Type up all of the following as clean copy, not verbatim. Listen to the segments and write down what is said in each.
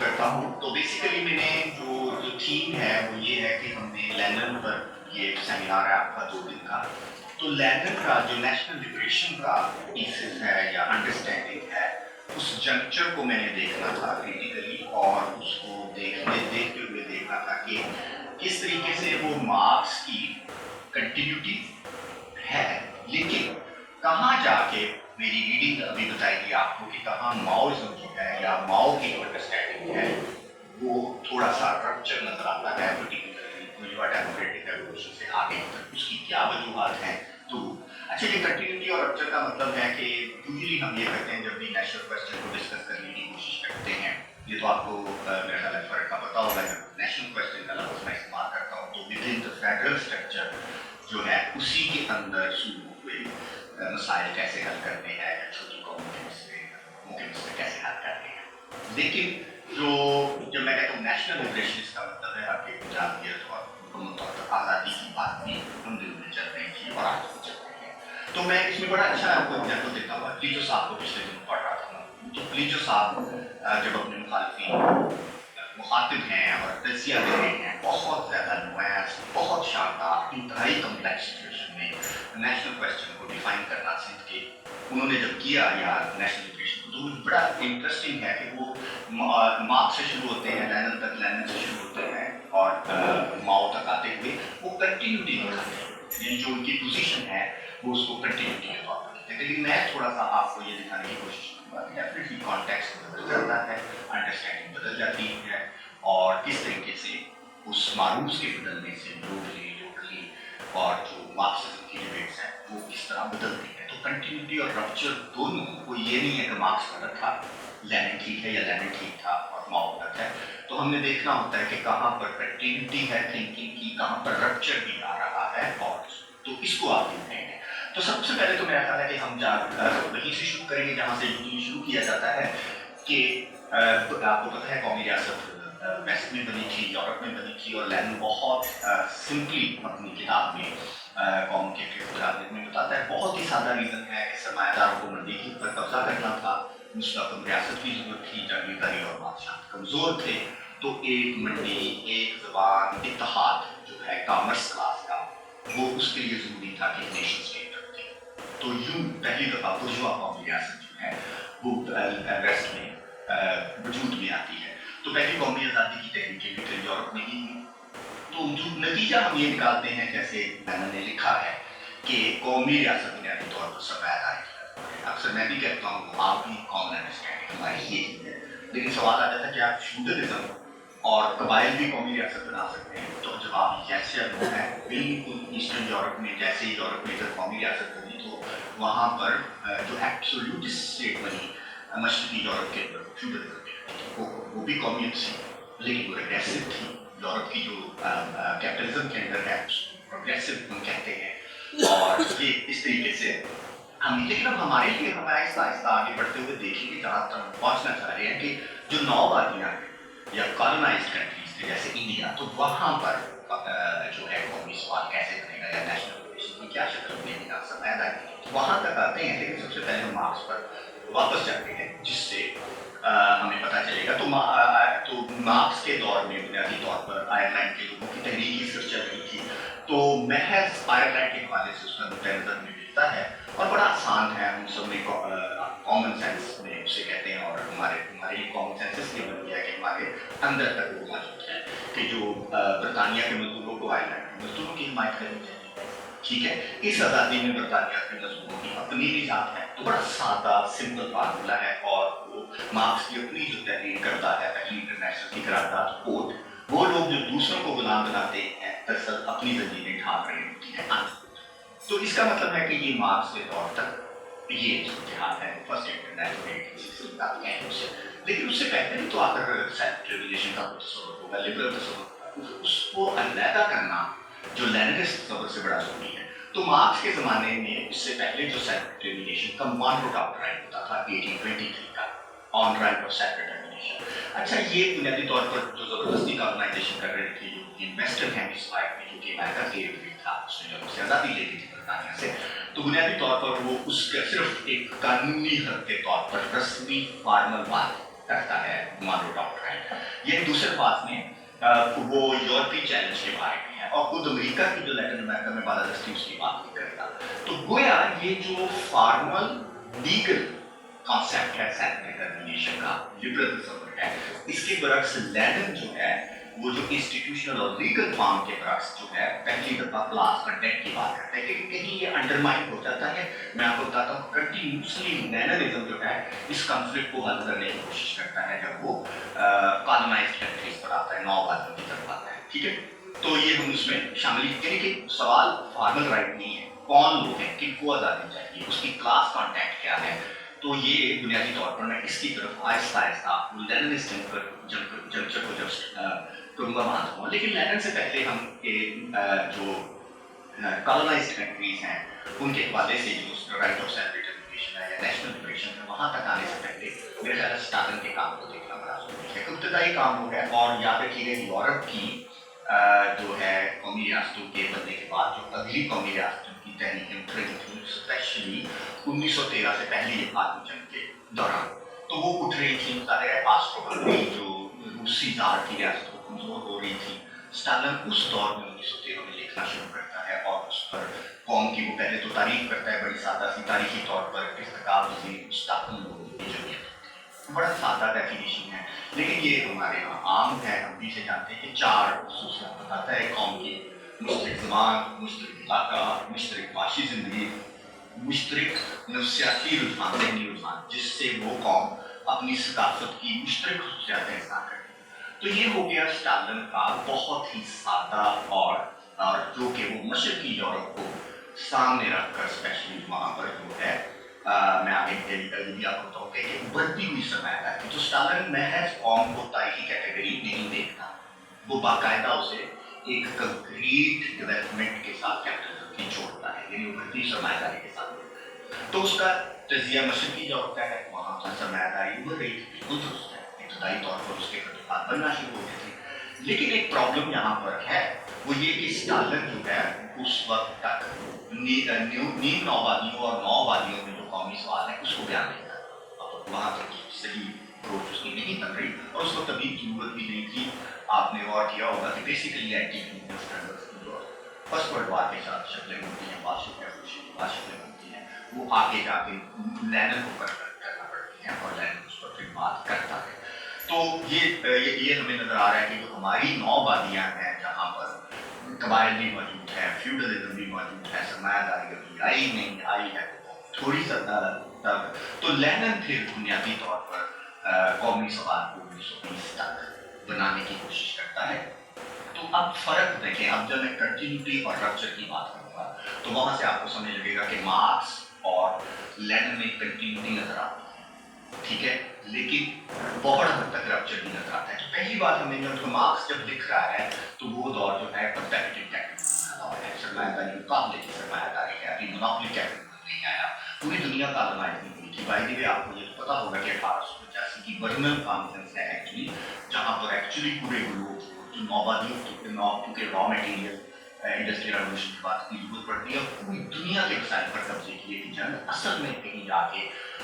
करता हूँ। तो बेसिकली मैंने जो जो थीम है वो ये है कि हमने लैंडन पर ये सेमिनार है आपका 2 दिन का। तो लैंडन का जो नेशनल लिबरेशन का थीसिस है या अंडरस्टैंडिंग है, उस जंक्चर को मैंने देखना था क्रिटिकली और उसको देखते हुए देखना था कि किस तरीके से वो मार्क्स की कंटिन्यूटी है, लेकिन कहाँ जाके मेरी रीडिंग अभी बताएगी आपको कि कहाँ माओइज्म जो है या माओ की जो अंडरस्टैंडिंग है वो थोड़ा सा रप्चर नजर आता है, पर्टिकुलरली डेमोक्रेटिक रेवोल्यूशन से आगे उसकी क्या वजूहत हैं। तो अच्छा, ये कंटिन्यूटी और रप्चर का मतलब है कि यूजुअली हम ये करते हैं जब भी नेशनल क्वेश्चन को डिस्कस करने की कोशिश करते हैं, ये तो आपको मेरा ख्याल है फर्क का पता होगा, जब नेशनल क्वेश्चन का लफ्ज़ मैं इस्तेमाल करता हूँ तो with in the federal structure जो है उसी के अंदर शुरू हुए मसाइल कैसे हल करने हैं या छोटी कम्युनिटीज में कैसे हल करने हैं। लेकिन जो जब मैं कहता हूँ नेशनल लिबरेशन, इसका मतलब है आपके गुजरात और मुकम्मल तौर पर आज़ादी की बात भी उन दिनों में चल रही थी और आज भी चल रही है। तो मैं इसमें बड़ा अच्छा आपको एग्जाम्पल देता हूँ। प्लीजो साहब को पिछले दिन पढ़ रहा था, तो प्लीजो साहब जब अपने मुखातिब हैं और तजिया दे रहे हैं, बहुत ज़्यादा नुआंस, बहुत शानदार, इंतहाई कम्प्लेक्स सिचुएशन में नेशनल क्वेश्चन को डिफाइन करना सीख के उन्होंने जब किया या नेशनल लिबरेशन को, तो बड़ा इंटरेस्टिंग है कि वो मार्क्स से शुरू होते हैं, लैनन तक, लैनन से शुरू होते हैं और माओ तक आते हुए वो कंटिन्यूटी दिखाते हैं, यानी जो उनकी पोजीशन है वो उसको कंटिन्यूटी के तौर पर देते हैं। लेकिन मैं थोड़ा सा आपको ये दिखाने की कोशिश करूँगा कि डेफिनेटली कॉन्टेक्स्ट बदल जाता है, अंडरस्टैंडिंग बदल जाती है और किस तरीके से उस मारूफ के बदलने से ग्लोबली, लोकली और जो मार्क्सिज्म की डिबेट्स हैं वो किस तरह बदलती है। तो कंटिन्यूटी और रप्चर दोनों, कोई ये नहीं है कि मार्क्स गलत था, लेनिन ठीक है या लेनिन ठीक था और माओ गलत है। तो हमने देखना होता है कि कहाँ पर कंटिन्यूटी है थिंकिंग की, कहाँ पर रप्चर भी आ रहा है, और तो इसको आप देखते हैं। तो सबसे पहले तो मेरा ख्याल है कि हम वहीं से शुरू करेंगे जहाँ से यूजुअली शुरू किया जाता है कि आपको पता है कौमी रियासत वेस्ट में बनी थी, यूरोप में बनी थी, और लेनिन बहुत सिंपली अपनी किताब में कौम के खिलाफ में बताता है, बहुत ही सादा रीज़न है कि सरमायादारों को मंडी के ऊपर कब्जा करना था, मुस्तक़िल रियासत की जरूरत थी, जागीरदारी और बादशाह कमज़ोर थे, तो एक मंडी, एक ज़बान, इत्तेहाद जो है कॉमर्स क्लास का, वो उसके लिए ज़रूरी था कि नेशन स्टेट रखते। तो यूँ पहली दफ़ा बुर्जुआ कौमी रियासत जो है वो वेस्ट में वजूद में आती है। तो पहली कौमी आज़ादी की तहरीकें भी फिर यूरोप में ही हुई। तो जो नतीजा हम ये निकालते हैं, जैसे मैंने लिखा है कि कौमी रियासत बुनियादी तौर पर सरमायादारी, अक्सर मैं भी कहता हूँ, आप भी कॉमन अंडरस्टैंडिंग हमारी यही है। लेकिन सवाल आ जाता है कि आप फ्यूडलिज्म और कबाइल भी कौमी रियासत बना सकते हैं। तो जवाब यस या नो है। बिल्कुल ईस्टर्न यूरोप में, जैसे यूरोप में जब कौमी रियासत बनी तो वहाँ पर जो एब्सोल्यूटिस्ट स्टेट बनी मशरकी यूरोप के अंदर फ्यूडलिज्म वो भी कौमियत थी, लेकिन वो रेग्रेसिव थी। यूरोप की जो कैपिटलिज्म के अंदर है प्रोग्रेसिव हम कहते हैं, और ये इस तरीके से हम, लेकिन अब हमारे लिए हम आहिस्ता आहिस्ता आगे बढ़ते हुए देखेंगे जहाँ तक हम पहुँचना चाह रहे हैं कि जो नौआबादियाँ हैं या कॉलोनाइज्ड कंट्रीज थे जैसे इंडिया, तो वहाँ पर जो है कौमी सवाल कैसे बनेगा या नेशनल लिबरेशन की क्या शक्ल बनेगी, सरमायादारी, वहाँ तक आते हैं। लेकिन सबसे पहले हम मार्क्स पर वापस जाते हैं, जिससे हमें पता चलेगा। तो मार्क्स के दौर में बुनियादी तौर पर आयरलैंड के लोगों की तहरीक सिर्फ चल रही थी, तो महज आयरलैंड के हवाले से उसका नुक्ता नज़र में मिलता है और बड़ा आसान है, हम सब ने कॉमन सेंस में उसे कहते हैं, और हमारे कॉमन सेंस इसलिए बन गया कि हमारे अंदर तक वो मौजूद है कि जो बरतानिया के मजदूरों को आयरलैंड के मजदूरों की हिमायत करनी चाहिए। ठीक है, इस आज़ादी में बरतानिया के मजदूरों की अपनी निजात है। तो बड़ा सादा सिंपल फार्मूला है, और वो मार्क्स की अपनी जो तहरीर करता है, पहली इंटरनेशनल की करारदाद कोड, वो लोग जो दूसरों को गुलाम बनाते हैं दरअसल अपनी जंजीरें ढाल रही होती हैं। तो इसका मतलब है कि ये मार्क्स के दौर तक ये इतिहास है, फर्स्ट इंटरनेशनल। लेकिन उससे पहले भी तो आकर सेल्फ रेवोल्यूशन का तस्वर होगा, लिबरल तस्वर, उसको अलग करना जो लेनिनिस्ट तस्वर से बड़ा जरूरी है। तो मार्क्स के ज़माने में इससे पहले जो सेल्फ डिटर्मिनेशन का मॉन्रो डॉक्ट्राइन होता था 1823 का, on right of self determination. अच्छा, ये बुनियादी तौर पर जो ज़बरदस्ती कॉलोनाइजेशन कर रही थी जो वेस्टर्न हेमिस्फीयर में, जो कि अमेरिका के विपरीत था, उसने जब उससे आज़ादी ले ली थी बरतानिया से, तो बुनियादी तौर पर वो उसका सिर्फ एक कानूनी हद के तौर पर रस्मी फॉर्मल बात करता है मानो डॉक्टर। ये दूसरे पास में वो यूरोपीय चैलेंज के बारे में है और खुद अमेरिका की जो लैटिन अमेरिका में बालादस्ती उसकी बात नहीं करेगा। तो गोया ये जो फॉर्मल लीगल कॉन्सेप्ट है सेपरेट टर्मिनेशन का, लिबरलिज्म है, इसके बरक्स लैटिन जो है वो जो इंस्टीट्यूशनल और लीगल फॉर्म के बरक्स जो है पहली दफा क्लास कंटेंट की बात करते हैं, लेकिन कहीं ये अंडरमाइन हो जाता है। मैं आपको बताता हूँ, कंटिन्यूसली लैनिज्म जो है इस कॉन्फ्लिक्ट को हल करने की कोशिश करता है जब वो कॉलोनाइज्ड कंट्रीज पर आता है, नौवादियों की तरफ आता है। ठीक है, तो ये हम उसमें शामिल, यानी कि सवाल फॉर्मल राइट नहीं है, कौन लोग हैं, किनको आज़ादी चाहिए, उसकी क्लास कॉन्टेक्ट क्या है। तो ये बुनियादी तौर पर मैं इसकी तरफ आहिस्ता आहिस्ता लैनिनिज्म पर जंक्चर को जब करूँगा मानता हूँ। लेकिन लैनिन से पहले हम जो कॉलोनाइज्ड कंट्रीज हैं उनके हवाले से जो राइट ऑफ सेल्फ डिटरमिनेशन है या नेशनल लिबरेशन है, वहाँ तक आने से पहले मेरे ख्याल स्टालिन के काम को देखना बड़ा जरूरी है। इब्तदाई काम हो गया और याद रखिएगा यूरोप की जो है कौमी रियासतों के बनने के बाद जो अगली कौमी रियासतों की तहरीकें उठ रही थी, स्पेशली 1913 से पहली आत्म जंग के दौरान, तो वो उठ रही थी। ऑस्ट्रो-हंगरी जो रूसी जार की रियासत कमजोर हो रही थी, स्टालिन उस दौर में 1913 में लिखना शुरू करता है और उस पर कौम की वो पहले तो तारीफ करता है बड़ी सादा सी तारीखी तौर पर इस्तेकाब से मुस्तक़िल लोगों की जमीयत, बड़ा सादा डेफिनेशन है, लेकिन ये हमारे यहाँ आम है। हम भी से जानते हैं कि 4 खसूसियात बताता है कौम की: मुश्तरिक ज़बान, मुश्तरिक इलाका, मुश्तरिक माशी ज़िंदगी, मुश्तरिक नफ्सियाती रुझान, ज़हनी रुझान, जिससे वो कौम अपनी सकाफत की मुश्तरिक खसूसियात इंसान करती है। तो ये हो गया स्टालिन का बहुत ही सादा और जो कि वो मशरकी यूरोप को सामने रखकर स्पेशली वहाँ पर जो है मैं आगे भी आपको बताऊँ कि उभरती हुई सरमायादारी, जो स्टालिन महज कौम को तारीखी कैटेगरी नहीं देखता, वो बाकायदा उसे एक कंक्रीट डेवलपमेंट के साथ कैपिटलिज्म की जोड़ता है, यानी उभरती सरमायादारी के साथ। तो उसका तजिया मशरकी जो होता है, वहाँ पर सरमायादारी उभर रही थी, बिल्कुल दुरुस्त है, इब्तदाई तौर पर उसके खतरात बनना शुरू हो गए थे। लेकिन एक प्रॉब्लम यहाँ पर है, वो ये कि स्टालिन जो है उस वक्त तक नीम नौवादियों और नौवादियों में जो कौमी सवाल है उसको बयान नहीं करता, अब वहाँ तक सही अप्रोच उसकी नहीं बन रही और उस वक्त अभी जरूरत भी नहीं थी। आपने गौर किया होगा कि basically anti first world war के साथ शक्लें बनती हैं, शक्लें बनती हैं, वो आगे जाके लैनिन को करना पड़ती हैं और लैनिन उस पर फिर बात करता है। तो ये हमें नजर आ रहा है कि जो हमारी नौवादियाँ हैं जहाँ पर कबाइल भी मौजूद है, फ्यूडलिज्म भी मौजूद है, सरमायादारी अभी आई नहीं आई है थोड़ी सा तब, तो लैनिन फिर बुनियादी तौर पर कौमी सवाल को 1920 तक बनाने की कोशिश करता है। तो अब फर्क देखें, अब जब मैं कंटिन्यूटी और रप्चर की बात करूँगा तो वहाँ से आपको समझ लगेगा कि मार्क्स और लैनिन में कंटिन्यूटी नजर आती है, ठीक है, लेकिन बहुत हद तक रप्चर भी नजर आता है। तो पहली बात हमें जब मार्क्स जब लिख रहा है तो वो दौर जो है कंपेटिटिव कैपिटलिज्म का दौर है, सरमायादारी मुकाबले की सरमायादारी है, अभी मोनोपोली कैपिटलिज्म नहीं आया, पूरी दुनिया कॉलोनाइज नहीं हुई थी। बाय द वे आपको ये पता होगा कि 1885 की बर्लिन कॉन्फ्रेंस है एक्चुअली, जहाँ पर एक्चुअली पूरे ग्लोब जो नौवादियों क्योंकि रॉ मटेरियल इंडस्ट्रियल रेवोल्यूशन की बात की जरूरत पड़ती है, पूरी दुनिया के वसाइल पर कब्जे किए कि जंग असल में कहीं जाके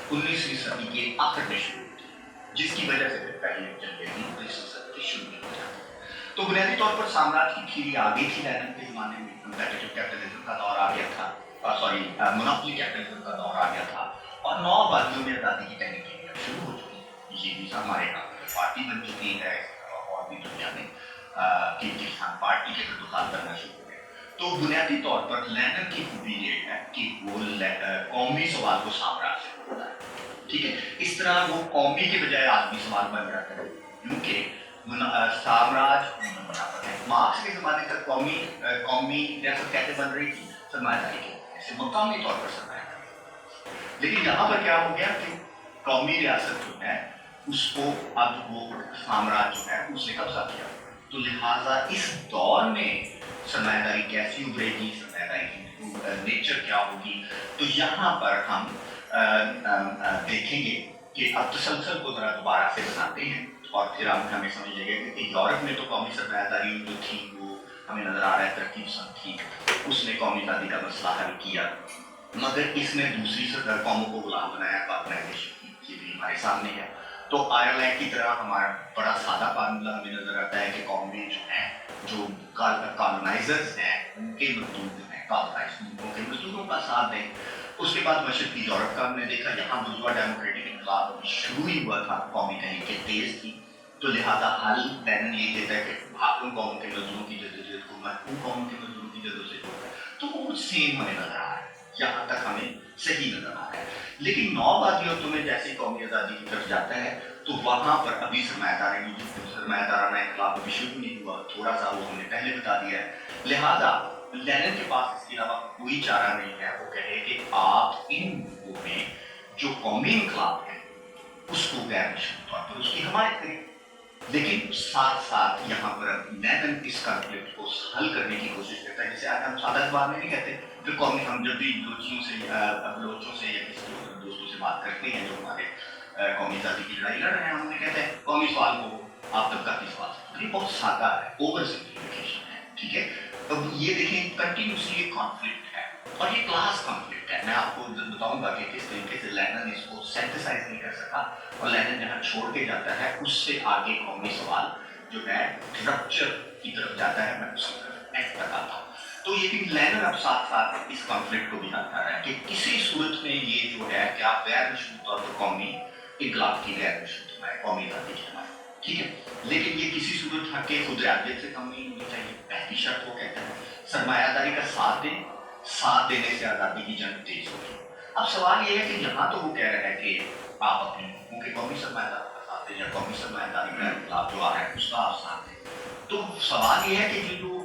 19वीं सदी के आखिर में शुरू हुई, जिसकी वजह से फिर पहले जंगें भी 19वीं सदी के शुरू में हो जाती है। तो बुनियादी तौर पर साम्राज्य की खीरी आ गई थी लैनिन के ज़माने में, कंपेटिटिव कैपिटलिज्म का दौर आ गया था, मोनोपोली कैपिटलिज्म का दौर आ गया था और नौवादियों में आज़ादी की तहरीकें शुरू हो चुकी। ये भी हमारे यहाँ पार्टी बन चुकी है और भी दुनिया में कि किसान पार्टी के खिलाफ करना शुरू हो गए। तो बुनियादी तौर पर लैनिन की खूबी ये है कि वो कौमी सवाल को साम्राज्य से जोड़ता है, ठीक है, इस तरह वो कौमी के बजाय आदमी सवाल बन जाता है, क्योंकि साम्राज्य बराबर है। मार्क्स के ज़माने तक कौमी रियासत कैसे बन रही थी, सरमायादारी के ऐसे मकामी तौर पर सरमायादारी। लेकिन यहाँ पर क्या हो गया कि कौमी रियासत जो है उसको अब वो साम्राज्य जो है उसने कब्जा किया, तो लिहाजा इस दौर में सरमायादारी कैसी उभरेगी, सरमायादारी की नेचर क्या होगी, तो यहाँ पर हम देखेंगे कि अब तसलसल को जरा दोबारा से बनाते हैं और फिर हम हमें समझ लगेगा कि यूरोप में तो कौमी सरमायादारी जो थी वो हमें नजर आ रहा है तरकीब संग थी, उसने कौमी आज़ादी का मसला हल किया, मगर इसने दूसरी कौमों को गुलाम बनाया, कॉलोनाइजेशन की, ये भी हमारे सामने है। तो आयरलैंड की तरह हमारा बड़ा सादा फार्मूला हमें नजर आता है कि कौम में जो है, जो कॉलोनाइजर्स हैं, उनके मजदूर जो हैं, कॉलोनाइज मुल्कों के मजदूरों का साथ दें। उसके बाद मशरकी यूरोप का हमने देखा, यहाँ बुर्जुआ डेमोक्रेटिक इनकलाब अभी शुरू ही हुआ था, कौमी तहरीकें तेज थी, तो लिहाजा हल लेनिन ये देता है कि भाग उन कौमों के मजदूरों की जदोजहद को मैं उन कौमों के मजदूरों की जदोजहद को, तो वो सेम हमें नजर आ रहा है, यहाँ तक हमें सही नजर आ रहा है। लेकिन नौवादियों में जैसे कौमी आज़ादी की तरफ जाता है तो वहाँ पर अभी सरमायादाराना इनकलाब अभी शुरू नहीं हुआ, थोड़ा सा वो हमने पहले बता दिया है। लिहाजा लेनिन के पास इसके अलावा कोई चारा नहीं है, वो कहे कि आप इन मुल्कों में जो कौमी इनकलाब है उसको गैर निश्चित तौर पर उसकी हमायत करें। लेकिन साथ साथ यहाँ पर लेनिन इस कॉन्फ्लिक्ट को हल करने की कोशिश करता है, जैसे आज हम सादा जवाब में नहीं कहते, फिर कौमी हम जब भी बलोचों से या किसी दोस्तों से बात करते हैं जो हमारे कौमी आज़ादी की लड़ाई लड़ रहे हैं, हमने कहते हैं कौमी सवाल को आप तबकाती सवाल, ये बहुत सादा है, ओवर सिंप्लीफिकेशन है, ठीक है। अब ये देखें कंटिन्यूसली कॉन्फ्लिक्ट है और ये क्लास कॉन्फ्लिक्ट है। मैं आपको बताऊंगा कि किस तरीके से लेनिन इसको सिंथेसाइज नहीं कर सका और लेनिन जहाँ छोड़ के जाता है उससे आगे कौमी सवाल जो है रप्चर की तरफ जाता है, मैं उसकी तरफ एंड तक आता हूँ। तो ये लेनिन अब साथ साथ इस कॉन्फ्लिक्ट को भी हल कर रहा है कि किसी सूरत में ये जो है कि आप गैर निश्चित तौर पर कौमी इनकलाब की गैर निश्चित हमारे कौमी आज़ादी की हमारे, ठीक है, लेकिन ये किसी सूरत के खुदराजियत से कम नहीं होनी चाहिए। पहली शर्त वो कहते हैं सरमायादारी का साथ दें, साथ देने से आज़ादी की जंग तेज होगी। अब सवाल ये है कि यहाँ तो वो कह रहा है कि आप अपने मुल्कों के कौमी सरमायादार का साथ दें या कौमी सरमायादारी का इनकलाब जो आ रहा है उसका आप साथ दें। तो सवाल ये है कि जो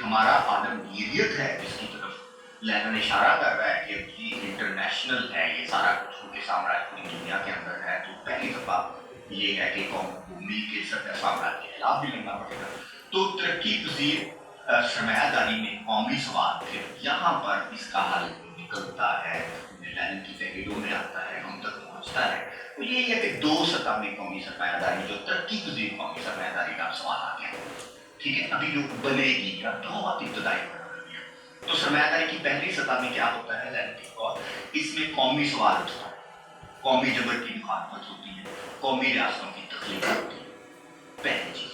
हमारा आलमगीरियत है जिसकी तरफ लेनिन इशारा कर रहा है कि इंटरनेशनल है ये सारा कुछ, उनके साम्राज्य पूरी दुनिया के अंदर है, तो पहली दफा ये है कि कौम को मिल के साम्राज्य के खिलाफ भी लड़ना पड़ेगा। तो तरक्की पजीर सरमायादारी में कौमी सवाल फिर यहाँ पर इसका हल निकलता है, लेनिन की तहरीरों में आता है, हम तक पहुँचता है। तो ये है कि दो सतह में कौमी सरमायादारी, जो तरक्की पजीर कौमी सरमायादारी का सवाल आ गया, ठीक है, अभी जो बनेगी या बहुत इब्तदाई बना, तो सरमायादारी की पहली सतह में क्या होता है लेनिन की, और इसमें कौमी सवाल उठता है, कौमी जबर की मुखालफत होती है, कौमी रियासतों की तख्लीक होती है, पहली चीज।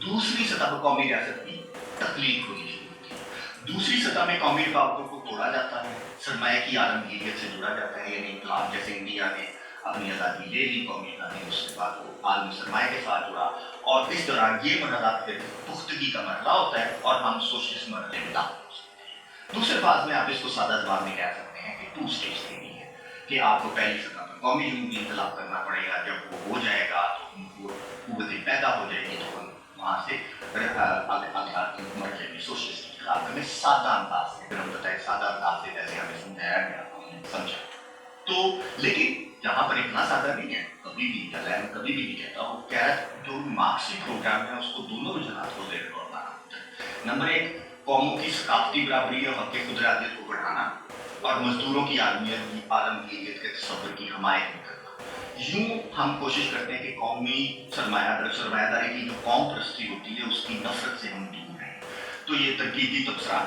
दूसरी सतह पर कौमी रियासत की तख्लीक होनी शुरू होती है। दूसरी सतह में कौमी रिकावटों को तोड़ा जाता है, सरमाया की आलमगीरियत से जुड़ा जाता है, यानी इनकलाब जैसे इंडिया ने अपनी आज़ादी ले ली, कौमी आज़ादी, उसके बाद वो आलमी सरमाया के साथ जुड़ा, और इस दौरान ये मरहला फिर पुख्तगी का मरहला होता है और हम सोशलिस्ट मरहले में दाखिल हो सकते हैं। दूसरे बात में आप इसको सादा जबान में कह सकते हैं कि टू स्टेज थ्योरी है कि आपको पहली सतह पर कौमी जमहूरी इंकलाब करना पड़ेगा, जब वो हो जाएगा तो उनको कुव्वतें पैदा हो जाएगी, तो हम वहाँ से मरहले में सोशलिस्ट के खिलाफ हमें सादा अंदाज से, हम बताए सादा अंदाज से जैसे हमें समझाया गया, हमने समझा। तो लेकिन यहाँ पर इतना सादा नहीं है, कभी भी लेनिन कभी भी नहीं कहता, वो कह रहा है जो मार्क्सिस्ट प्रोग्राम है उसको दोनों वजहात को जेर गौर लाना होता है। नंबर एक, कौमों की सकाफती बराबरी और हक़ खुदराजियत को बढ़ाना, और मजदूरों की आलमगीरियत के तस्वर की हमायत भी करना। यूं हम कोशिश करते हैं कि कौमी सरमायादारी की जो कौम परस्ती होती है उसकी नफरत से हम दूर रहें। तो ये तरकीबी तबसरा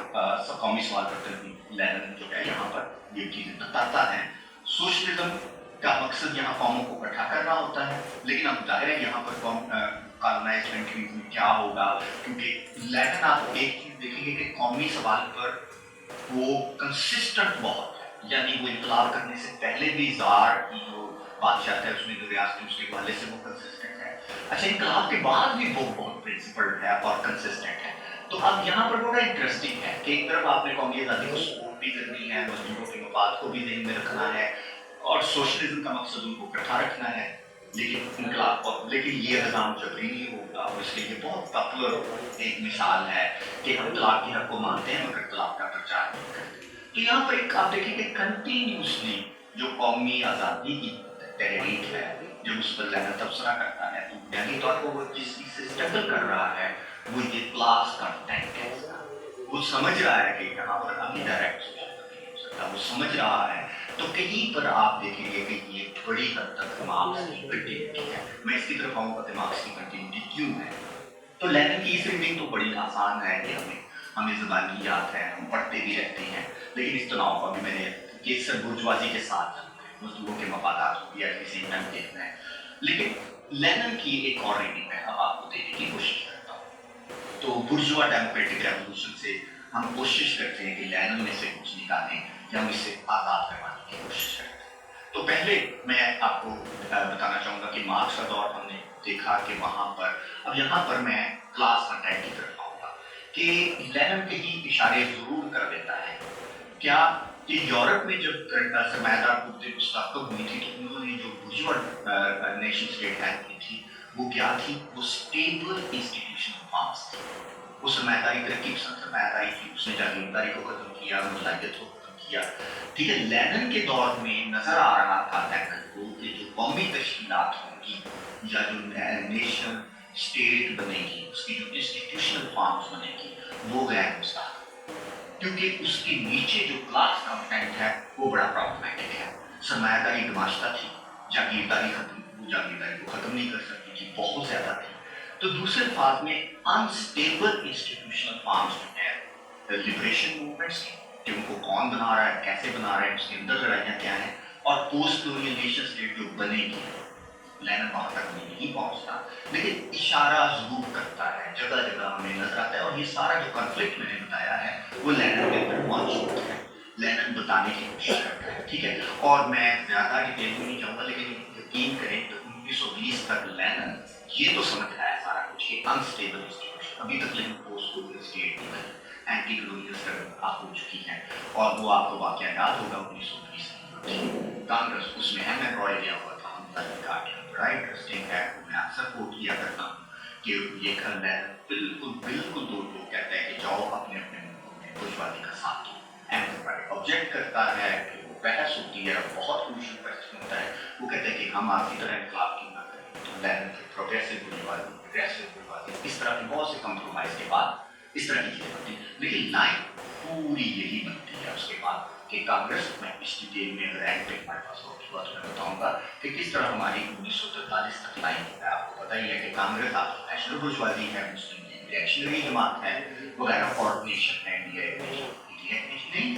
कौमी सवाल पर लेनिन जो है यहाँ पर ये चीज़ें बताता है। सोशलिज्म का मकसद यहाँ कौमों को इकट्ठा करना होता है, लेकिन अब जाहिर है यहाँ पर कॉलोनाइज्ड कंट्रीज में क्या होगा, क्योंकि लेनिन आप एक चीज देखेंगे कि कौमी सवाल पर वो कंसिस्टेंट बहुत है, यानी वो इनकलाब करने से पहले भी ज़ार की जो बादशाह था उसमें जो रियासत उसके हवाले से वो कंसिस्टेंट है, अच्छा इनकलाब के बाद भी वो बहुत प्रिंसिपल्ड है और कंसिस्टेंट है। तो अब यहाँ पर बड़ा इंटरेस्टिंग है कि एक तरफ आपने कौमी आज़ादी को सपोर्ट भी करनी है, मजदूरों के मफाद को भी ध्यान में रखना है, और सोशलिज्म का मकसद उनको इकट्ठा रखना है, लेकिन इनकलाब, लेकिन ये निज़ाम जबरी नहीं होगा। और इसके लिए बहुत पॉपुलर एक मिसाल है कि हम तलाक के हक को मानते हैं मगर तलाक का प्रचार नहीं करते। तो यहाँ पर एक आप देखेंगे कंटिन्यूसली जो कौमी आज़ादी की तहरीक है, जब उस पर लेनिन तबसरा करता है, तो बुनियादी तौर पर वो जिस चीज़ से स्ट्रगल कर रहा है वो ये क्लास कंटेंट है। वो समझ रहा है कि यहाँ पर अभी डायरेक्ट वो समझ रहा है। तो कहीं पर आप देखेंगे कि ये बड़ी हद तक मार्क्स की कंटिन्यूटी है। मैं इसकी तरफ आऊँगा कि मार्क्स की कंटिन्यूटी क्यों है। तो लेनिन की इस रीडिंग तो बड़ी आसान है कि हमें ज़बान की याद है, हम पढ़ते भी रहते हैं, लेकिन इस तनाव का भी मैंने केसर बुर्जुआजी के साथ मजदूरों के मफादात को भी एट द सेम टाइम देखना है। लेकिन लेनिन की एक और रीडिंग मैं अब आपको देने की कोशिश करता हूँ। तो बुर्जुआ डेमोक्रेटिक रेवोल्यूशन से हम कोशिश करते हैं कि लेनिन में से कुछ निकालें या हम इसे आज़ाद करवाने की कोशिश करते हैं। तो पहले मैं आपको बताना चाहूँगा कि मार्क्स का दौर हमने देखा कि वहाँ पर, अब यहाँ पर मैं क्लास कंटेंट की तरफ आऊँगा कि लेनिन कहीं इशारे ज़रूर कर देता है क्या कि यूरोप में जब सरमायादार कुत्ते मुस्तक़ब हुई थी तो उन्होंने जो बुर्जुआ नेशन स्टेट हैंड की थी वो क्या थी, वो स्टेबल इंस्टीट्यूशनल फॉर्म्स थी। वो सरमायादारी तरक्की पसंद सरमायादारी थी, उसने जागीरदारी को खत्म किया, मुलायत को खत्म किया। ठीक है, लेनिन के दौर में नजर आ रहा था लेनिन को कि जो कौमी तश्कीलात होंगी या जो नेशन स्टेट बनेगी, उसकी जो इंस्टीट्यूशनल फॉर्म्स बनेगी वो गैर मुस्तहकम, क्योंकि उसके नीचे जो क्लास कंटेंट है वो बड़ा प्रॉब्लमेटिक है। सरमायादारी दमाश्ता थी, जागीरदारी वो जागीरदारी को खत्म नहीं कर सकती थी, बहुत ज्यादा थी। तो दूसरे फाज में अनस्टेबल इंस्टीट्यूशनल फॉर्म्स जो है लिबरेशन मूवमेंट्स कि उनको कौन बना रहा है, कैसे बना रहा है, उसके अंदर लड़ाइयाँ क्या है, और पोस्ट कॉलोनियल नेशन स्टेट जो बनेगी। लेनिन वहां तक नहीं पहुंचता लेकिन इशारा जरूर करता है, जगह जगह हमें नजर आता है। और ये सारा जो कॉन्फ्लिक्ट मैंने बताया है वो लेनिन के अंदर मौजूद है, लेनिन बताने की कोशिश करता है। ठीक है, और मैं ज्यादा डिटेल में नहीं जाऊंगा लेकिन यकीन करें तो 1920 तक लेनिन ये तो समझ आया सारा कुछ कि अनस्टेबल इंस्टीट्यूशन अभी तक लेकिन पोस्ट कॉलोनियल स्टेट नहीं बनी, एंटी कॉलोनियल स्ट्रगल आप हो चुकी है। और वो आपको वाकया याद होगा 1920 में कांग्रेस उसमें एम रॉय गया हुआ था, बड़ा इंटरेस्टिंग है, मैं अक्सर कोट किया करता हूँ कि ये खंड है बिल्कुल बिल्कुल दो लोग कहते हैं कि जाओ अपने अपने मुल्कों में बुर्जुआजी का साथ दो। एम ऑब्जेक्ट करता है कि वो बहस होती है, बहुत क्रूशियल क्वेश्चन होता है, वो कहते हैं कि हम आपकी तरह इनकलाब क्यों ना करें, तो Lenin progressive bourgeoisie, progressive bourgeoisie, इस तरह के बहुत से कंप्रोमाइज के बाद इस तरह की चीजें बनती है। लेकिन लाइन पूरी यही बनती है उसके बाद कि कांग्रेस में इस डिटेल में अगर एंड पे हमारे पास होगी तो मैं बताऊंगा कि किस तरह हमारी 1943 तक लाइन है। आपको पता ही है कि कांग्रेस आपकी नेशनल बुर्जुआजी है, मुस्लिम लीग रिएक्शनरी जमात है वगैरह, कोऑर्डिनेशन है, इंडिया नहीं,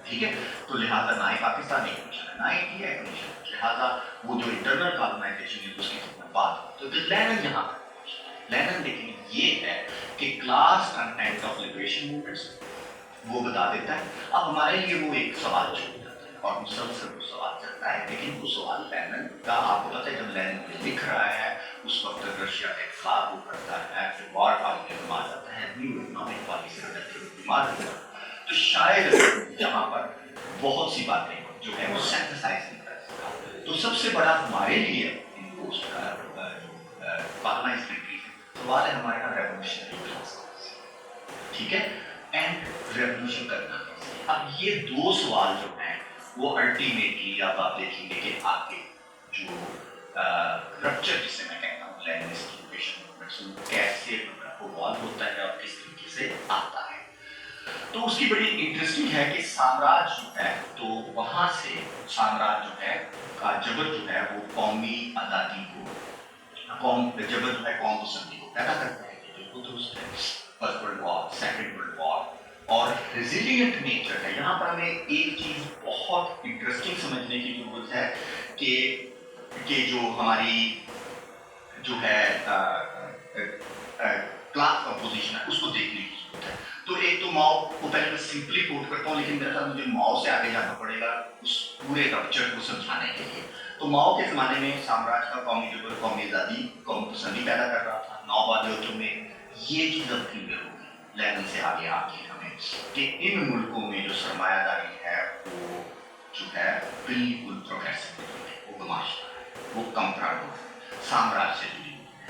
ठीक है। तो लिहाजा ना ही पाकिस्तान एक मिशन है, ना ही इंडिया एक मिशन है, लिहाजा वो जो इंटरनल कॉलोनाइजेशन है उसकी बात तो लेनिन यहाँ लेनिन लेकिन ये है कि class content of liberation movements वो बता देता है। अब हमारे लिए वो एक सवाल छोड़ जाता है और मुसलसल वो सवाल चलता है, लेकिन वो सवाल लेनिन का आपको पता है जब लेनिन लिख रहा है उस वक्त रशिया के खिलाफ वो करता है, फिर वॉर पॉलिसी में आ जाता है, न्यू इकोनॉमिक पॉलिसी बीमार होता है। तो शायद यहाँ पर बहुत सी बातें जो है वो सिंथेसाइज नहीं कर सकता। तो सबसे बड़ा हमारे लिए इन पोस्ट का कॉलोनाइज्ड कंट्रीज सवाल है हमारे यहाँ रेवोल्यूशनरी क्लास, ठीक है, एंड रेवोल्यूशन करना। अब ये दो सवाल जो हैं वो अल्टीमेटली अब आप देखेंगे कि आगे जो रप्चर जिसे मैं कहता हूँ लेनिनिस्ट लिबरेशन मूवमेंट कैसे इवॉल्व होता है और किस तरीके से आता है। तो उसकी बड़ी इंटरेस्टिंग है कि साम्राज्य जो है तो वहां से साम्राज्य जो है का जबर जो है वो कौमी आज़ादी को जबर जो है कौम पसंदी को पैदा करता है कि जो दुरुस्त है। First world war, second world war और रेजिलिएंट नेचर है। यहाँ पर हमें एक चीज बहुत इंटरेस्टिंग समझने की जरूरत है कि जो हमारी जो है क्लास ऑपोजिशन है उसको देखने की जरूरत है। तो एक तो माओ को पहले मैं सिंपली कोट करता हूँ, लेकिन मेरे साथ मुझे माओ से आगे जाना पड़ेगा उस पूरे रप्चर को समझाने के लिए। तो माओ के जमाने में साम्राज्य का कौमी जबर, कौमी आज़ादी, कौम पसंदी पैदा कर रहा था। 9 बादियों में ये चीज अब क्लियर होगी लेनिन से आगे आके हमें कि इन मुल्कों में जो सरमायादारी है वो जो है बिल्कुल प्रोग्रेसिव है, वो गमाशा है, वो कंप्राडो है, साम्राज्य से जुड़ी हुई है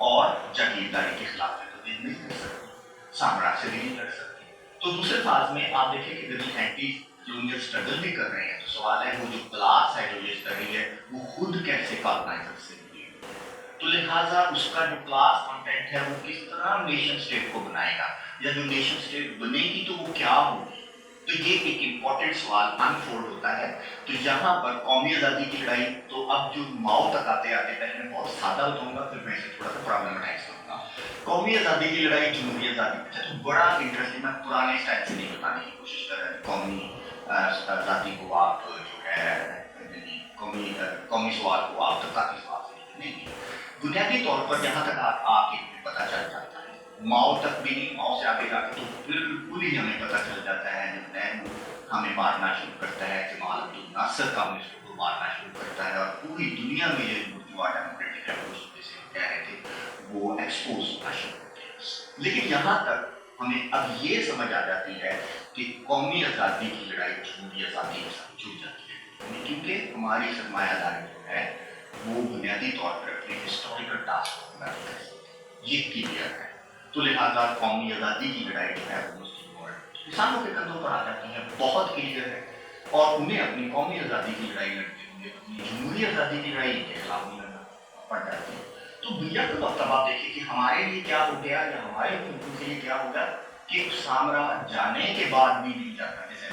और जागीरदारी के खिलाफ तो नहीं कर सकती, साम्राज्य भी नहीं कर सकती। तो दूसरे फाज में आप देखें कि जब एंटी यूनियन स्ट्रगल भी कर रहे हैं तो सवाल है वो जो क्लास है जो ये कर रही है वो खुद कैसे कॉलोनाइजर से जुड़ी है। तो लिहाजा उसका जो क्लास कंटेंट है वो किस तरह नेशन स्टेट को बनाएगा या जो नेशन स्टेट बनेगी तो वो क्या होगी। तो ये एक इम्पॉर्टेंट सवाल अनफोल्ड होता है। तो यहाँ पर कौमी आज़ादी की लड़ाई तो अब जो माओ तक आते आते पहले मैं बहुत सादा बताऊंगा फिर मैं इसे थोड़ा सा प्रॉब्लमेटाइज करूंगा। कौमी आज़ादी की लड़ाई, जनूबी आज़ादी, अच्छा तो बड़ा इंटरेस्टिंग, मैं पुराने स्टाइल से नहीं बताने की कोशिश कर रहा। कौमी आज़ादी को आप जो है कौमी सवाल को आप तक काफी सवाल से नहीं, बुनियादी तौर पर यहाँ तक आके पता चल जाता है, माओ तक भी नहीं, माओ से आगे जाके तो बिल्कुल ही हमें पता चल जाता है जब नेहरू हमें मारना शुरू करता है, जमाल अब्दुल नासिर कम्युनिस्ट को मारना शुरू करता है, और पूरी दुनिया में ये बुर्जुआ डेमोक्रेटिक रेवोल्यूशन जिसे कह रहे थे वो एक्सपोज होना शुरू होते हैं। लेकिन यहाँ तक हमें अब ये समझ आ जाती है कि कौमी आज़ादी की लड़ाई जमहूरी आज़ादी के साथ जुड़ जाती है, क्योंकि हमारी सरमायादारी जो है वो बुनियादी तौर पर अपने हिस्टोरिकल टास्क को पूरा नहीं कर सकती, ये क्लियर है। तो लिहाजा कौमी आज़ादी की लड़ाई जो है वो मुस्लिम और किसानों के कंधों पर आ जाती है, बहुत क्लियर है, और उन्हें अपनी कौमी आज़ादी की लड़ाई लड़ते हुए अपनी जमहूरी आज़ादी की लड़ाई के खिलाफ नहीं लड़ना पड़ जाती है। तो भैया को तब आप देखिए कि हमारे लिए क्या हो गया या हमारे मुल्क के लिए क्या होगा कि साम्राज्य जाने के बाद भी नहीं जाता, जैसे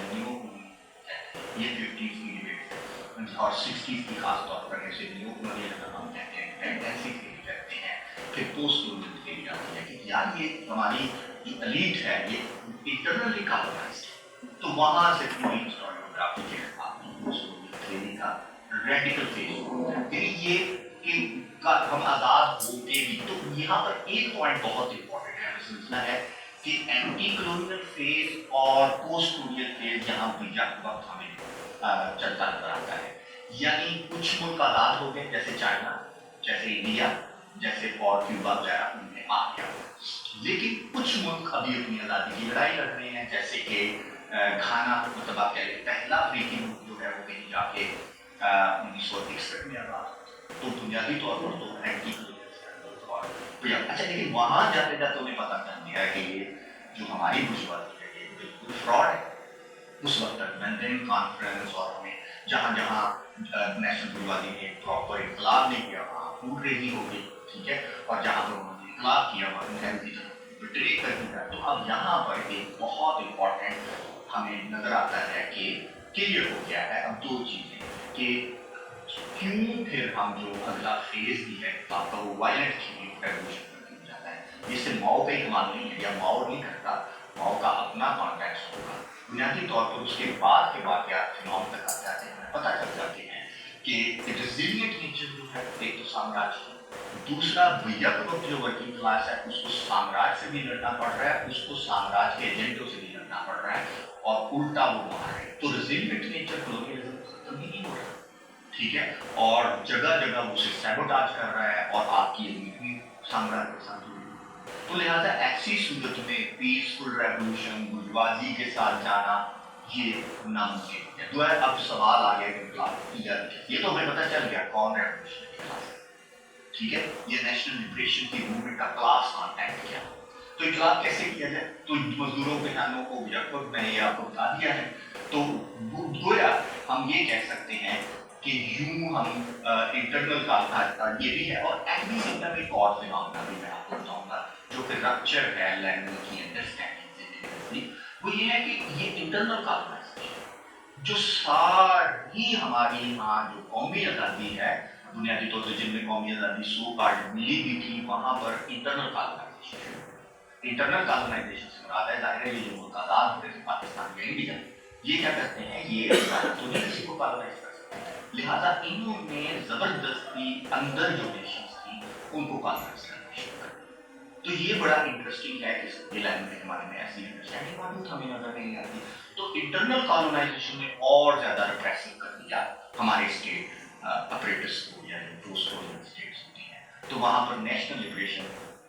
ये 50s की डिबेट और 60s की खास तौर पर ऐसे नियोक्लियरिज्म हम कहते हैं, टेंडेंसी थ्योरी कहते हैं, फिर पोस्ट कोलोनियल थ्योरी आती है कि यार ये हमारी एलीट है, ये इंटरनली कॉलोनाइज्ड है, तो वहां से पूरी हिस्टोरियोग्राफी के आपकी पोस्ट कोलोनियल थ्योरी का रेडिकल फेज होता है, यानी ये कि हम आजाद होते भी। तो यहाँ पर एक पॉइंट बहुत इंपॉर्टेंट है, हमें समझना है कि एंटी कॉलोनियल फेज और पोस्ट कॉलोनियल फेज यहाँ भैया वक्त हमें चलता नजर आता है, यानी कुछ मुल्क आजाद हो गए जैसे चाइना, जैसे इंडिया, जैसे और क्यूबा वगैरह उनमें आ गया, लेकिन कुछ मुल्क अभी अपनी आज़ादी की लड़ाई लड़ रहे हैं, जैसे कि घाना, मतलब आप कह रहे पहला अफ्रीकी मुल्क जो है वो कहीं जाके 1961 में आजाद, तो बुनियादी तौर पर तो एंटी कॉलोनियल और अच्छा, लेकिन वहां जाते जाते उन्हें पता चल गया कि ये जो हमारी बुर्जुआजी है ये बिल्कुल फ्रॉड है। उस वक्त तक लंदन कॉन्फ्रेंस और हमें जहाँ जहाँ नेशनल बुर्जुआजी ने प्रॉपर इनकलाब नहीं किया वहाँ फूड रेजी हो गई, ठीक है, और जहाँ पर उन्होंने इनकलाब किया वहाँ नेहरू की तरफ बिट्रे कर दिया। तो अब यहाँ पर एक बहुत इंपॉर्टेंट हमें नजर आता है कि क्लियर हो गया है अब दो चीजें कि क्यों फिर हम जो अगला फेज भी है आपका वो वायलेंट रेवोल्यूशन कर जाता है, जिससे माओ पे कमाल नहीं है या माओ नहीं करता, माओ का अपना कॉन्टेक्स्ट होगा। बुनियादी तौर पर उसके बाद के वाकयात चुनाव तक आ जाते हैं, पता चल जाते हैं कि रेजिलिएंट नेचर जो है एक तो साम्राज्य, दूसरा भैया जो वर्किंग क्लास है उसको साम्राज्य से भी लड़ना पड़ रहा है, उसको साम्राज्य के एजेंटों से भी लड़ना पड़ रहा है, और उल्टा वो वहां है। तो रेजिलिएंट नेचर कॉलोनियलिज्म खत्म ही नहीं हो रहा, ठीक है, और जगह जगह वो उसे सैबोटाज कर रहा है और आपकी भी साम्राज्य के साथ जुड़ी हुई। तो लिहाजा ऐसी सूरत में पीसफुल रेवोल्यूशन बुर्जुआजी के साथ जाना ये नामुमकिन है। तो अब सवाल आ गया कि ये तो हमें पता चल गया कौन रेवोल्यूशन के खिलाफ है, ठीक है, ये नेशनल लिबरेशन की मूवमेंट का क्लास कॉन्टेंट क्या, तो इनकलाब कैसे किया जाए, तो मजदूरों के नामों को व्यापक मैंने आपको बता दिया है। तो गोया हम ये कह सकते हैं कि यूं हम इंटरनल का ये भी है, और एग्रीमेंट में एक और फिनोमेना भी मैं आपको बताऊंगा जो कि रप्चर है लैंग्वेज की अंडरस्टैंडिंग से, वो ये है कि ये इंटरनल कॉलोनाइजेशन जो सारी हमारी यहाँ जो कौमी आज़ादी है बुनियादी तौर पर जिनमें कौमी आज़ादी सो कार्ड मिली भी थी, वहां पर इंटरनल कॉलोनाइजेशन से मुराद है जाहिर है ये जो मुल्क आज़ाद होते थे पाकिस्तान या इंडिया, ये क्या करते हैं, ये तो नहीं किसी को कॉलोनाइज कर सकते, लिहाजा इन्होंने जबरदस्ती अंदर जो नेशंस थी उनको कॉलोनाइज करना शुरू कर दिया। तो ये बड़ा इंटरेस्टिंग है कि ये लैंग्वेज के बारे में ऐसी अंडरस्टैंडिंग मौजूद हमें नजर नहीं आती। तो इंटरनल कॉलोनाइजेशन ने और ज्यादा रिप्रेसिव कर दिया हमारे स्टेट अपरेटस को या पोस्ट कॉलोनियल स्टेट्स होती हैं, तो वहां पर नेशनल लिबरेशन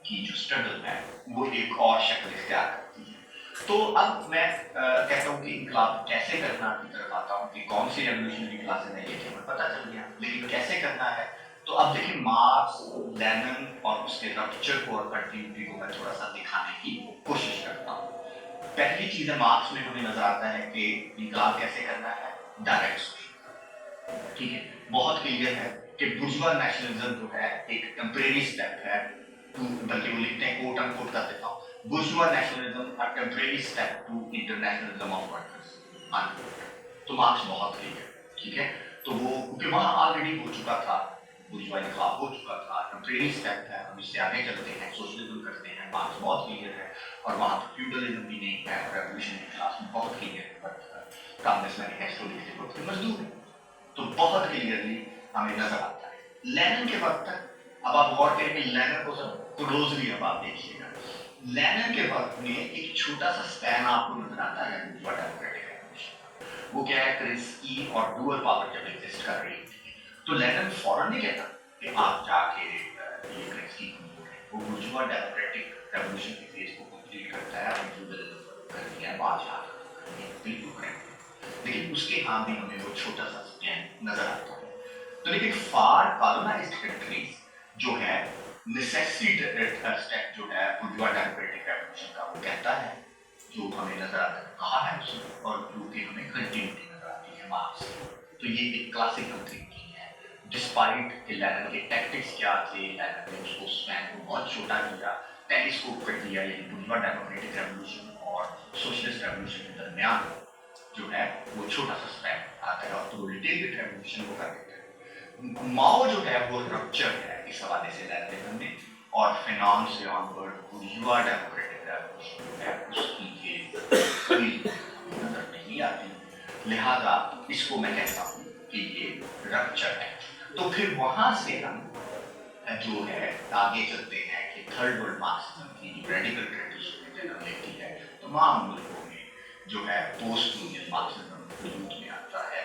की जो स्ट्रगल है वो एक और शक्ल इख्तियार करती है। तो अब मैं कहता हूँ कि इनकलाब कैसे करना की तरफ आता हूँ कि कौन सी रेवोल्यूशनरी क्लासेस है ये हमें पता चल गया, लेकिन कैसे करना है। तो अब देखिए मार्क्स, लेनिन और उसके रप्चर को और कंटिन्यूटी को मैं थोड़ा सा दिखाने की कोशिश करता हूँ। पहली चीज है मार्क्स में हमें नजर आता है कि इनकलाब कैसे करना है, डायरेक्ट सोशल, ठीक है, बहुत क्लियर है कि बुर्जुआ नेशनलिज्म जो है एक टेम्परेरी स्टेप है, बल्कि वो लिखते हैं कोट अनकोट कर देता हूँ, bourgeois nationalism a temporary step to internationalism of workers, तो मार्क्स बहुत क्लियर, ठीक है, तो वो क्योंकि वहाँ ऑलरेडी हो चुका था, बुर्जुआ इनकलाब हो चुका था, टेम्परेरी स्टेप है, हम इससे आगे चलते हैं, सोशलिज्म करते हैं, मार्क्स बहुत क्लियर है, और वहाँ पर फ्यूडलिज्म भी नहीं है, रेवोल्यूशनरी क्लास में बहुत क्लियर है, बट कांग्रेस मैनिफेस्टो लिखते वक्त मजदूर है, तो बहुत क्लियरली हमें नजर आता है। लेनिन के वक्त तक अब आप गौर करें कि लैनन को सब क्लोजली अब आप देखिएगा, लैनन के वक्त में एक छोटा सा स्पैन आपको नजर आता है डेमोक्रेटिक रेवोल्यूशन। वो क्या है, क्रिस्की और डुअल पावर जब एग्जिस्ट कर रही थी, तो लैनन फौरन नहीं कहता कि आप जाके ये क्रिस्की वो बुर्जुआ डेमोक्रेटिक रेवोल्यूशन की फेज को कंप्लीट करता है, अपनी फ्यूडलिज्म कर दिया, बादशाह बिल्कुल करेक्ट, लेकिन उसके यहाँ भी हमें वो छोटा सा स्पैन नजर आता है। तो लेकिन फार कॉलोनाइज्ड कंट्रीज जो है नेसेसिटी स्टेप जो है बुर्जुआ डेमोक्रेटिक रेवोल्यूशन का वो कहता है, जो हमें नजर आता है कहा है उसने, और जो कि हमें कंटिन्यूटी नजर आती है मार्क्स। तो ये एक क्लासिकल थिंकिंग है, डिस्पाइट लैनन के टैक्टिक्स क्या थे, लैनन ने उसको स्पैन को बहुत छोटा किया, टेलीस्कोप कर दिया, यानी बुर्जुआ डेमोक्रेटिक रेवोल्यूशन और सोशलिस्ट रेवोल्यूशन के दरमियान जो है वो छोटा सा स्पैन आता है, और प्रोलेटेरियट रेवोल्यूशन को कर देता है। माओ जो है वो रप्चर है इस हवाले से लैनिन में, और फिनान से ऑनवर्ड बुर्जुआ डेमोक्रेटिक रेवोल्यूशन जो है उसकी कोई नजर नहीं आती, लिहाजा इसको मैं कहता हूँ कि ये रप्चर है। तो फिर वहां से हम जो है आगे चलते हैं कि थर्ड वर्ल्ड मार्क्सिज्म की रेडिकल ट्रेडिशन में जन्म लेती है, तमाम मुल्कों में जो है पोस्ट यूनियन मार्क्सिज्म वजूद में आता है,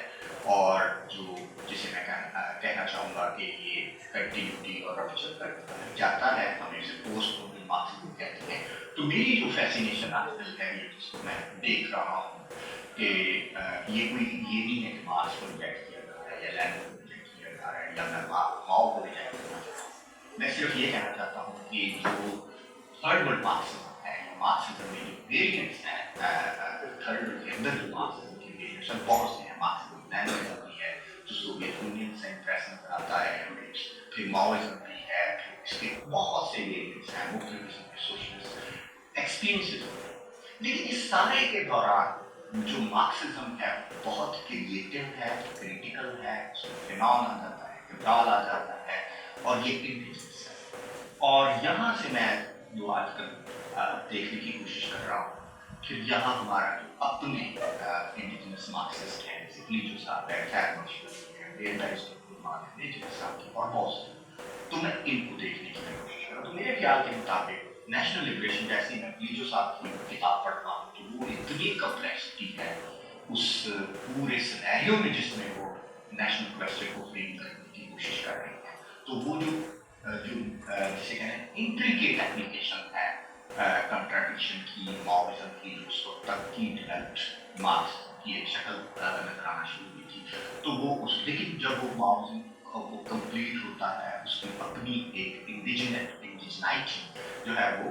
और जो जिसे मैं कहना चाहूँगा कि ये कंटिन्यूटी और रप्चर कर जाता है, हम इसे पोस्ट यूनियन मार्क्सिज्म कहते हैं। तो मेरी जो फैसिनेशन आजकल है, ये जिसको मैं देख रहा हूँ कि ये कोई ये नहीं है कि मार्क्स को रिजेक्ट किया जा रहा है या लैनिन को रिजेक्ट किया जा रहा है या मैं माओ को रिजेक्ट करना चाहता हूँ। मैं सिर्फ ये कहना चाहता हूँ कि जो थर्ड वर्ल्ड मार्क्सिज्म है, मार्क्सिज्म में जो वेरिएंट्स हैं, थर्ड वर्ल्ड के अंदर जो मार्क्सिज्म के वेरिएंट्स हैं बहुत से हैं। मार्क्सिज्म लैनिनिज्म भी है जो सोवियत यूनियन से इंप्रेस नजर आता है हमें, फिर माओइज्म भी है, फिर इसके बहुत से वेरिएंट्स हैं, मुख्तलिफ किस्म के सोशलिस्ट एक्सपीरियंसेस। लेकिन इस सारे के दौरान जो मार्क्सिज्म है बहुत क्रिएटिव है, क्रिटिकल है, फिनॉन आ जाता है, किब्राल आ जाता है, और ये इंडिजिनस है। और यहाँ से मैं जो आजकल देखने की कोशिश कर रहा हूँ कि यहाँ हमारा जो अपने इंडिजिनस मार्क्सिस्ट हैं, सिकली जो साहब है, खैर मशहूर है, और बहुत से, तो मैं इनको देखने की कोशिश कर रहा हूँ। तो मेरे ख्याल के मुताबिक नेशनल लिबरेशन जैसी मैं जो साहब की किताब पढ़ता हूँ, तो वो इतनी कम्प्लेक्सिटी है उस पूरे सिनेरियो में जिसमें वो नेशनल क्वेश्चन को फ्रेम करने की कोशिश कर रही है। तो वो जो जिसे कहते हैं इंट्रिकेट एप्लीकेशन है कंट्राडिक्शन की, माओइज्म की, जो उस वक्त तक की डेवलप्ड मार्क्स की एक शक्ल नजर आना शुरू हुई थी, तो वो उस, लेकिन जब वो माओइज्म वो कंप्लीट होता है, उसकी अपनी एक इंडिजिनाइटी जो है वो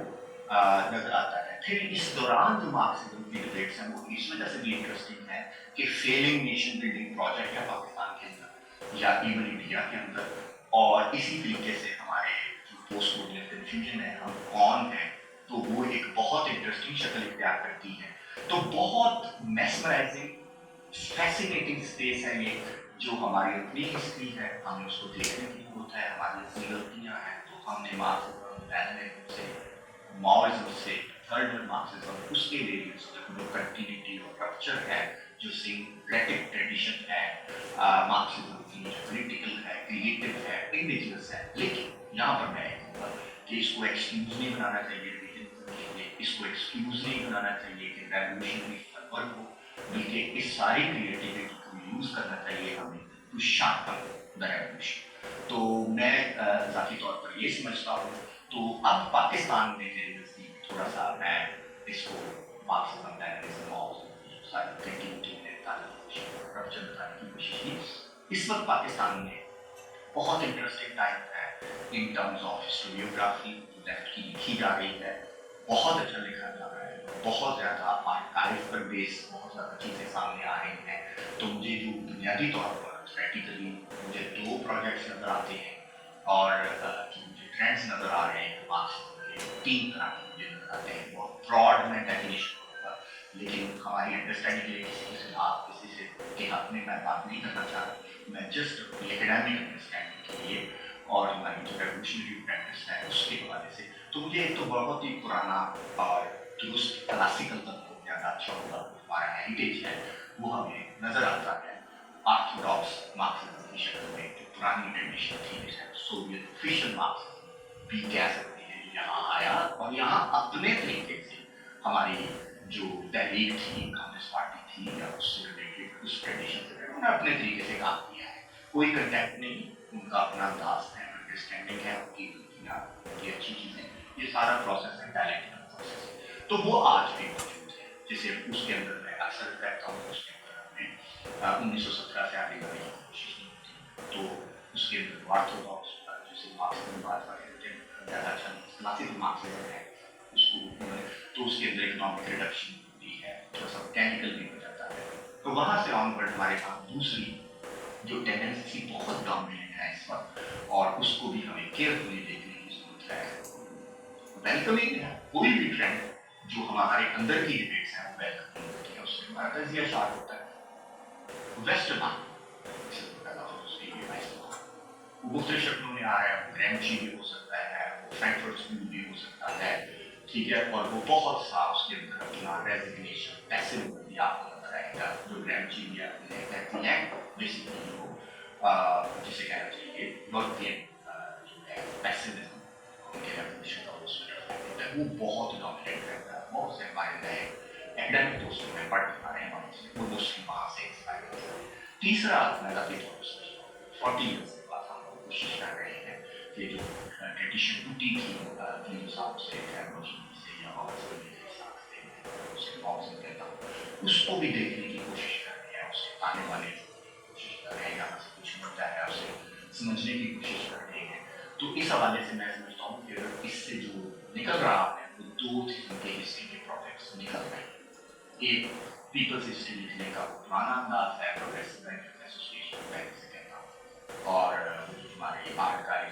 नजर आता है। फिर इस दौरान जो मार्क्सिज्म की डिबेट्स हैं वो इस वजह से भी इंटरेस्टिंग है कि फेलिंग नेशन बिल्डिंग प्रोजेक्ट है पाकिस्तान के अंदर या इवन इंडिया के अंदर, और इसी तरीके से हमारे जो पोस्ट कोलोनियल कन्फ्यूजन है, हम कौन हैं, तो वो एक बहुत इंटरेस्टिंग शक्ल इख्तियार करती है। तो बहुत मेस्मराइजिंग फैसिनेटिंग स्पेस है ये, जो हमारी अपनी हिस्ट्री है, हमें उसको देखने की जरूरत है, हमारी अपनी गलतियाँ हैं, तो हमने मार्क्सिज्म, लैनिनिज्म से, माओइज्म से, थर्ड वर्ल्ड मार्क्सिज्म, उसके वेरिएंट्स जो कंटिन्यूटी और रप्चर है, जो सिंक्रेटिक ट्रेडिशन है मार्क्सिज्म की, जो क्रिटिकल है, क्रिएटिव है, इंडिजिनस है। लेकिन यहाँ पर मैं कहूँगा कि इसको एक्सक्यूज नहीं बनाना चाहिए रिलीजन के लिए, इसको एक्सक्यूज नहीं बनाना चाहिए कि रेवोल्यूशनरी फर्वर को, बल्कि इस सारी क्रिएटिविटी को यूज करना चाहिए हमें टू शार्पन द रेवोल्यूशन। तो मैं ज़ाती तौर पर ये समझता हूँ। तो अब पाकिस्तान में मेरे नज़दीक थोड़ा सा मैं इसको मार्क्सिज्म, लैनिनिज्म और सारी क्रिएटिविटी में रप्चर बताने की कोशिश की। इस वक्त पाकिस्तान में बहुत इंटरेस्टिंग टाइम है in terms of historiography, left की लिखी जा रही है, बहुत अच्छा लिखा जा रहा है, बहुत ज़्यादा आर्काइव पर बेस बहुत ज़्यादा चीज़ें सामने आ रही हैं। तो मुझे जो बुनियादी तौर पर थ्योरेटिकली मुझे दो प्रोजेक्ट्स नज़र आते हैं, और जो मुझे ट्रेंड्स नज़र आ रहे हैं मार्क्सिज्म के, तीन तरह के मुझे नज़र आते हैं। बहुत ब्रॉड में डेफिनेशन होगा, लेकिन हमारी अंडरस्टैंडिंग के लिए किसी से के हक में मैं बात नहीं करना चाह रहा, मैं जस्ट एकेडमिक अंडरस्टैंडिंग के लिए और हमारी जो रेवोल्यूशनरी प्रैक्टिस है उसके हवाले से। तो मुझे एक तो बहुत ही पुराना और क्लासिकल तत्व ज़्यादा अच्छा होगा, हमारा हेरिटेज है वो हमें नजर आता है। ऑर्थोडॉक्स मार्क्सिज्म की शक्ल में जो पुरानी ट्रेडिशन थी, सोवियत ऑफिशियल मार्क्सिज्म भी कह सकते हैं, यहाँ आया और यहाँ अपने तरीके से हमारी जो तहरीक थी, कम्युनिस्ट पार्टी थी या उससे रिलेटेड उस ट्रेडिशन से उन्होंने अपने तरीके से काम किया है, कोई कंटेक्ट नहीं, उनका अपना अंदाज है, अंडरस्टैंडिंग है, उनकी गलतियाँ, उनकी अच्छी चीज़ें, ये सारा प्रोसेस है, टैलेंट का प्रोसेस है, तो वो आज भी मौजूद है, जैसे उसके अंदर मैं अक्सर कहता हूँ उसके अंदर हमने 1917 से आगे बढ़ने की कोशिश नहीं की, तो उसके अंदर ऑर्थोडॉक्स जैसे मार्क्सिज्म बात ज़्यादा अच्छा क्लासिकल मार्क्सिज्म है, उसको तो उसके अंदर इकोनॉमिक रिडक्शन भी है, जो सब टेक्निकल भी हो जाता है, तो वहाँ से ऑनवर्ड हमारे पास दूसरी जो टेंडेंसी बहुत डोमिनेंट है इस वक्त और उसको भी हमें केयरफुली देखने की जरूरत है। वेलकमिंग है, कोई भी ट्रेंड जो हमारे अंदर की डिबेट्स हैं वो वेलकमिंग होती है, उससे हमारा तजिया शार्प होता है। वेस्टर्न मुख्तलिफ शक्लों में आ रहा है, ग्रैमची भी हो सकता है, वो फ्रैंकफर्ट स्कूल भी हो सकता है, ठीक है, और वो बहुत सा उसके अंदर अपना रेजिग्नेशन पैसिव भी आपको नजर आएगा, जो ग्रैमची भी आपने कहती है बेसिकली वो जिसे कहना चाहिए वर्किंग जो है पैसिविज्म उनके रेवोल्यूशन का उसमें वो बहुत डोमिनेट करता है, बहुत से हमारे नए एकेडमिक दोस्तों में पढ़ पा रहे हैं वहाँ से, वो मोस्टली वहाँ से इंस्पायर होते हैं। तीसरा मैं अपनी तौर पर 40 ईयर्स कोशिश कर रहे हैं कि जो ट्रेडिशन टूटी थी तीन हिसाब से रोशनी से या ऑक्सीजन के हिसाब से उसके ऑक्सीजन कहता हूँ उसको भी देखने की कोशिश कर रहे हैं, उसके आने वाले कोशिश कर रहे हैं, यहाँ से कुछ मिलता है उसे समझने की कोशिश कर रहे हैं, तो इस हवाले से मैं समझता हूँ कि अगर इससे जो निकल रहा है वो दो किस्म के हिस्ट्री के प्रोजेक्ट्स निकल रहे हैं। एक पीपल्स हिस्ट्री लिखने का पुराना अंदाज है, प्रोग्रेसिव राइटर्स एसोसिएशन बैंक से कहता हूँ, और हमारे आर्काइव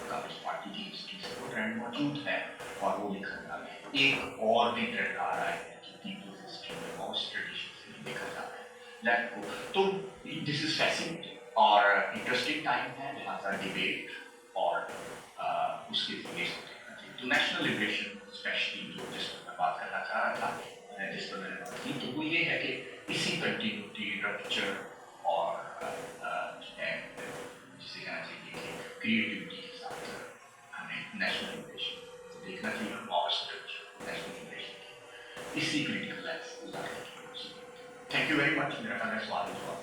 कम्युनिस्ट पार्टी की हिस्ट्री से वो ट्रेंड मौजूद है और वो लिखा जा रहा है। एक और भी ट्रेंड आ रहा है जो पीपल्स हिस्ट्री में बहुत ट्रेडिशन से लिखा जा रहा है, लेट गो, तो दिस इज फैसिनेटिंग और इंटरेस्टिंग टाइम है जहाँ पर डिबेट और उसके बेस पर देखना चाहिए। तो नेशनल लिबरेशन स्पेशली जो जिस पर मैं बात करना चाह रहा था, जिस पर मैंने बात की, तो वो ये है कि इसी कंटिन्यूटी रप्चर और जिसे कहना चाहिए कि क्रिएटिविटी के साथ हमें नेशनल लिबरेशन देखना चाहिए और स्ट्रक्चर नेशनल लिबरेशन इसी क्रिटिकल लेंस गुजारने की कोशिश। थैंक यू वेरी मच, मेरा सवाल जवाब